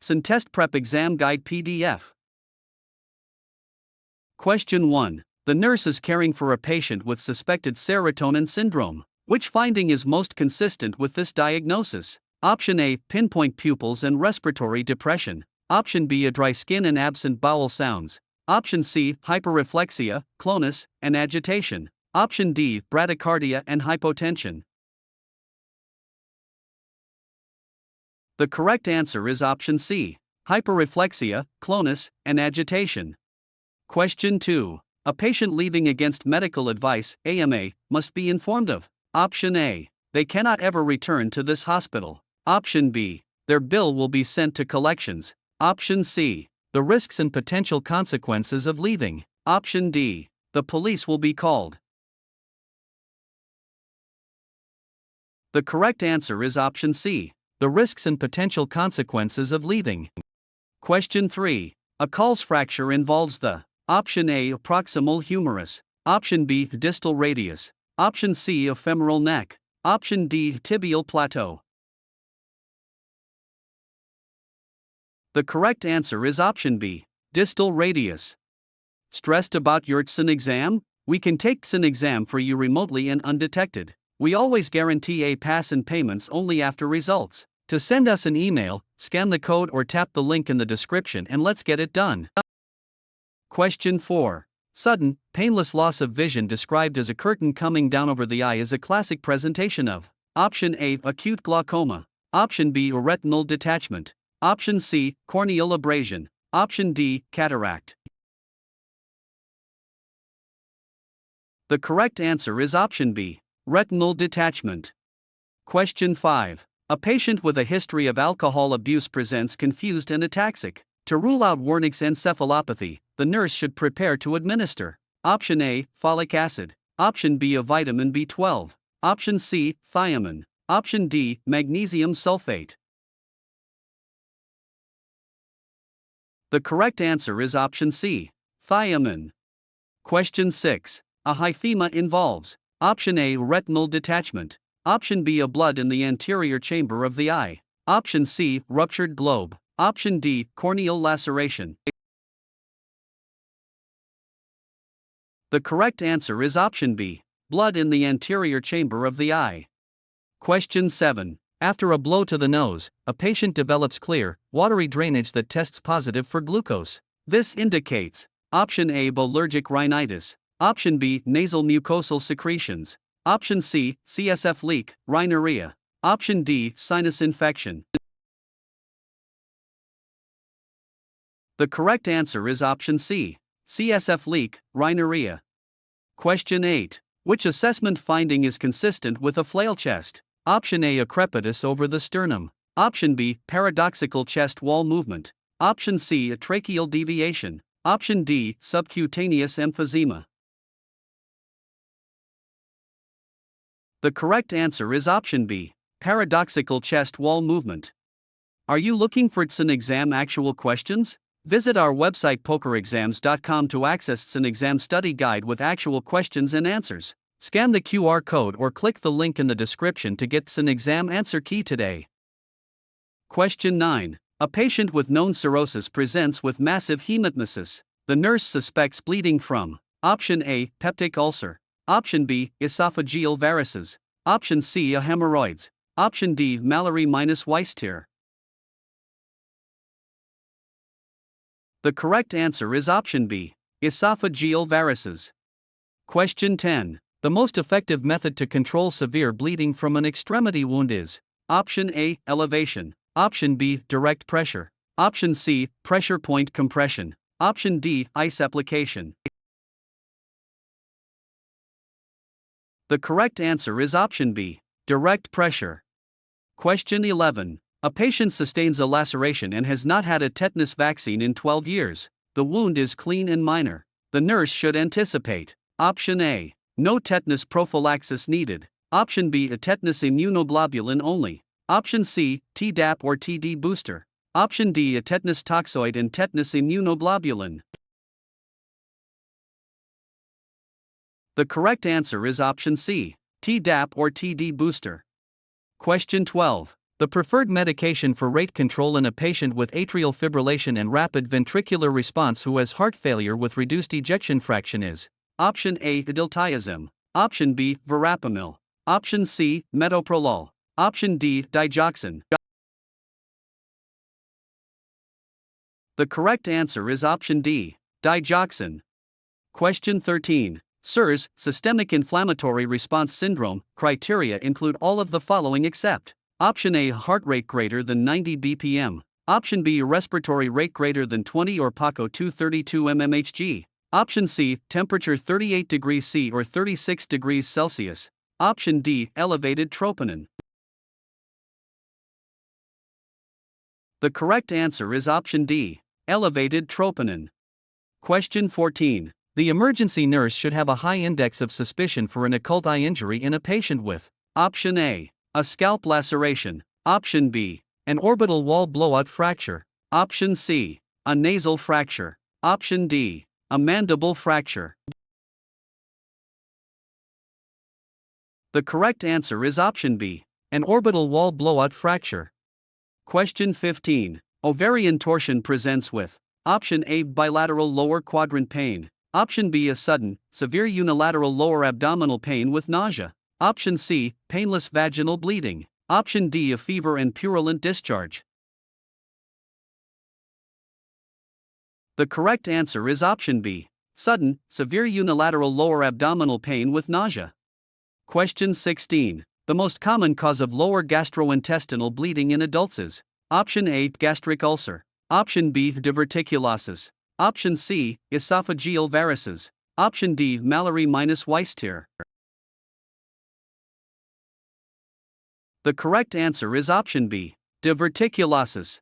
CEN Test Prep Exam Guide PDF. Question 1. The nurse is caring for a patient with suspected serotonin syndrome. Which finding is most consistent with this diagnosis? Option A, pinpoint pupils and respiratory depression. Option B, a dry skin and absent bowel sounds. Option C, hyperreflexia, clonus, and agitation. Option D, bradycardia and hypotension. The correct answer is option C, hyperreflexia, clonus, and agitation. Question 2. A patient leaving against medical advice, AMA, must be informed of. Option A. They cannot ever return to this hospital. Option B. Their bill will be sent to collections. Option C. The risks and potential consequences of leaving. Option D. The police will be called. The correct answer is option C. The risks and potential consequences of leaving. Question 3. A Call's fracture involves the. Option A, proximal humerus. Option B, distal radius. Option C, femoral neck. Option D, tibial plateau. The correct answer is option B, distal radius. Stressed about your CEN exam? We can take CEN exam for you remotely and undetected. We always guarantee a pass and payments only after results. To send us an email, scan the code or tap the link in the description and let's get it done. Question 4. Sudden, painless loss of vision described as a curtain coming down over the eye is a classic presentation of. Option A, acute glaucoma. Option B, retinal detachment. Option C, corneal abrasion. Option D, cataract. The correct answer is option B, retinal detachment. Question 5. A patient with a history of alcohol abuse presents confused and ataxic. To rule out Wernicke's encephalopathy, the nurse should prepare to administer. Option A, folic acid. Option B, a vitamin B12. Option C, thiamine. Option D, magnesium sulfate. The correct answer is option C, thiamine. Question 6. A hyphema involves. Option A, retinal detachment. Option B, a blood in the anterior chamber of the eye. Option C, ruptured globe. Option D, corneal laceration. The correct answer is option B, blood in the anterior chamber of the eye. Question 7. After a blow to the nose, a patient develops clear, watery drainage that tests positive for glucose. This indicates. Option A, allergic rhinitis. Option B, nasal mucosal secretions. Option C, CSF leak, rhinorrhea. Option D, sinus infection. The correct answer is option C, CSF leak, rhinorrhea. Question 8. Which assessment finding is consistent with a flail chest? Option A, a crepitus over the sternum. Option B, paradoxical chest wall movement. Option C, a tracheal deviation. Option D, subcutaneous emphysema. The correct answer is option B, paradoxical chest wall movement. Are you looking for CEN exam actual questions? Visit our website pokerexams.com to access CEN exam study guide with actual questions and answers. Scan the QR code or click the link in the description to get CEN exam answer key today. Question 9. A patient with known cirrhosis presents with massive hematmesis. The nurse suspects bleeding from. Option A, peptic ulcer. Option B, esophageal varices. Option C, hemorrhoids. Option D, Mallory-Weiss-Tier. The correct answer is option B, esophageal varices. Question 10. The most effective method to control severe bleeding from an extremity wound is. Option A, elevation. Option B, direct pressure. Option C, pressure point compression. Option D, ice application. The correct answer is option B, direct pressure. Question 11. A patient sustains a laceration and has not had a tetanus vaccine in 12 years. The wound is clean and minor. The nurse should anticipate. Option A, no tetanus prophylaxis needed. Option B, a tetanus immunoglobulin only. Option C, Tdap or TD booster. Option D, a tetanus toxoid and tetanus immunoglobulin. The correct answer is option C, Tdap or TD booster. Question 12. The preferred medication for rate control in a patient with atrial fibrillation and rapid ventricular response who has heart failure with reduced ejection fraction is Option A, diltiazem. Option B, verapamil. Option C, metoprolol. Option D, digoxin. The correct answer is option D, digoxin. Question 13. SIRS, systemic inflammatory response syndrome, criteria include all of the following except Option A, heart rate greater than 90 bpm. Option B, respiratory rate greater than 20 or PACO 232 mmHg. Option C, temperature 38 degrees C or 36 degrees Celsius. Option D, elevated troponin. The correct answer is option D, elevated troponin. Question 14. The emergency nurse should have a high index of suspicion for an occult eye injury in a patient with Option A, a scalp laceration. Option B, an orbital wall blowout fracture. Option C, a nasal fracture. Option D, a mandible fracture. The correct answer is option B, an orbital wall blowout fracture. Question 15. Ovarian torsion presents with Option A, bilateral lower quadrant pain. Option B, a sudden, severe unilateral lower abdominal pain with nausea. Option C, painless vaginal bleeding. Option D, a fever and purulent discharge. The correct answer is option B, sudden, severe unilateral lower abdominal pain with nausea. Question 16. The most common cause of lower gastrointestinal bleeding in adults is Option A, gastric ulcer. Option B, diverticulosis. Option C, esophageal varices. Option D, Mallory-Weiss-Tier. The correct answer is option B, diverticulosis.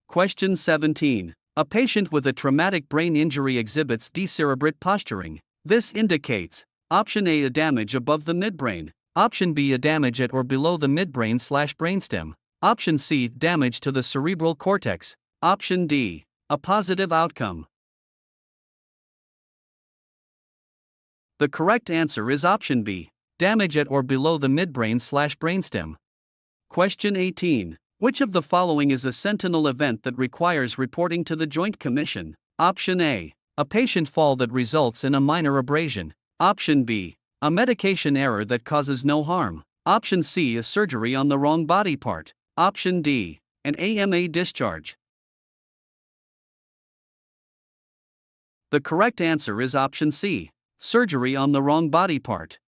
Question 17. A patient with a traumatic brain injury exhibits decerebrate posturing. This indicates Option A, a damage above the midbrain. Option B, a damage at or below the midbrain/brainstem. Option C, damage to the cerebral cortex. Option D, a positive outcome. The correct answer is option B, damage at or below the midbrain/brainstem. Question 18. Which of the following is a sentinel event that requires reporting to the Joint Commission? Option A, a patient fall that results in a minor abrasion. Option B, a medication error that causes no harm. Option C, a surgery on the wrong body part. Option D, an AMA discharge. The correct answer is option C, surgery on the wrong body part.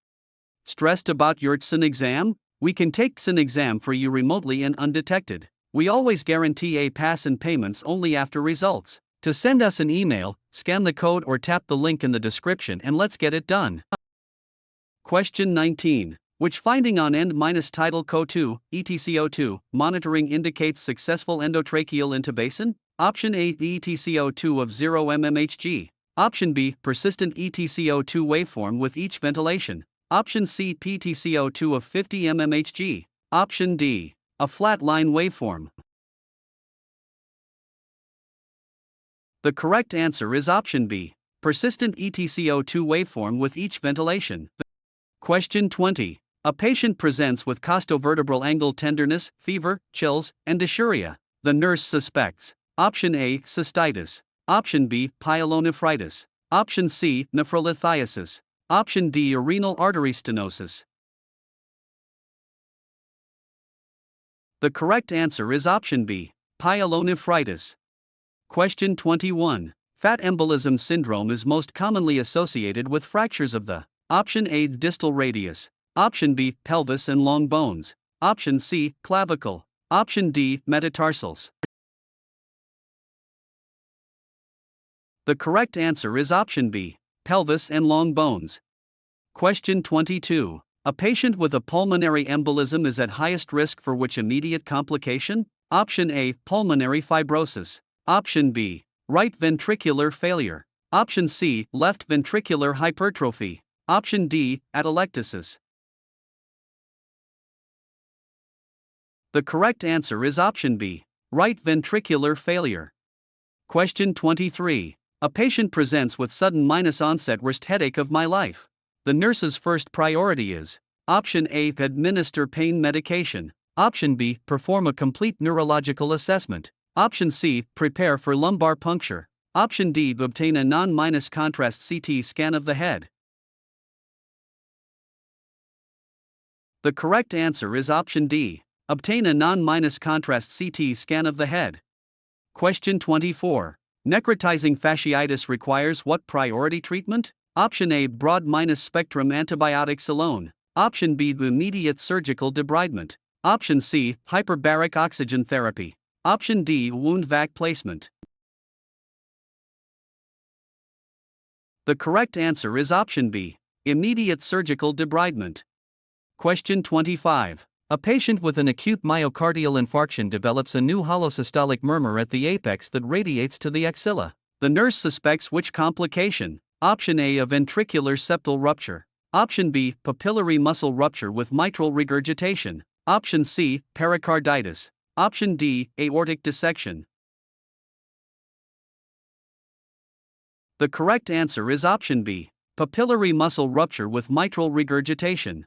Stressed about your CEN exam? We can take CEN exam for you remotely and undetected. We always guarantee a pass and payments only after results. To send us an email, scan the code or tap the link in the description and let's get it done. Question 19. Which finding on end-tidal CO2, EtCO2, monitoring indicates successful endotracheal intubation? Option A, the EtCO2 of 0 mmHg. Option B, persistent EtCO2 waveform with each ventilation. Option C, PtCO2 of 50 mmHg. Option D, a flat line waveform. The correct answer is option B, persistent EtCO2 waveform with each ventilation. Question 20. A patient presents with costovertebral angle tenderness, fever, chills, and dysuria. The nurse suspects Option A, cystitis. Option B, pyelonephritis. Option C, nephrolithiasis. Option D, renal artery stenosis. The correct answer is option B, pyelonephritis. Question 21. Fat embolism syndrome is most commonly associated with fractures of the Option A, distal radius. Option B, pelvis and long bones. Option C, clavicle. Option D, metatarsals. The correct answer is option B, pelvis and long bones. Question 22. A patient with a pulmonary embolism is at highest risk for which immediate complication? Option A, pulmonary fibrosis. Option B, right ventricular failure. Option C, left ventricular hypertrophy. Option D, atelectasis. The correct answer is option B, right ventricular failure. Question 23. A patient presents with sudden onset worst headache of my life. The nurse's first priority is Option A, administer pain medication. Option B, perform a complete neurological assessment. Option C, prepare for lumbar puncture. Option D, obtain a non-contrast CT scan of the head. The correct answer is option D. Obtain a non-contrast CT scan of the head. Question 24. Necrotizing fasciitis requires what priority treatment? Option A, broad-spectrum antibiotics alone. Option B, immediate surgical debridement. Option C, hyperbaric oxygen therapy. Option D, wound vac placement. The correct answer is option B, immediate surgical debridement. Question 25. A patient with an acute myocardial infarction develops a new holosystolic murmur at the apex that radiates to the axilla. The nurse suspects which complication? Option A, a ventricular septal rupture. Option B, papillary muscle rupture with mitral regurgitation. Option C, pericarditis. Option D, aortic dissection. The correct answer is option B, papillary muscle rupture with mitral regurgitation.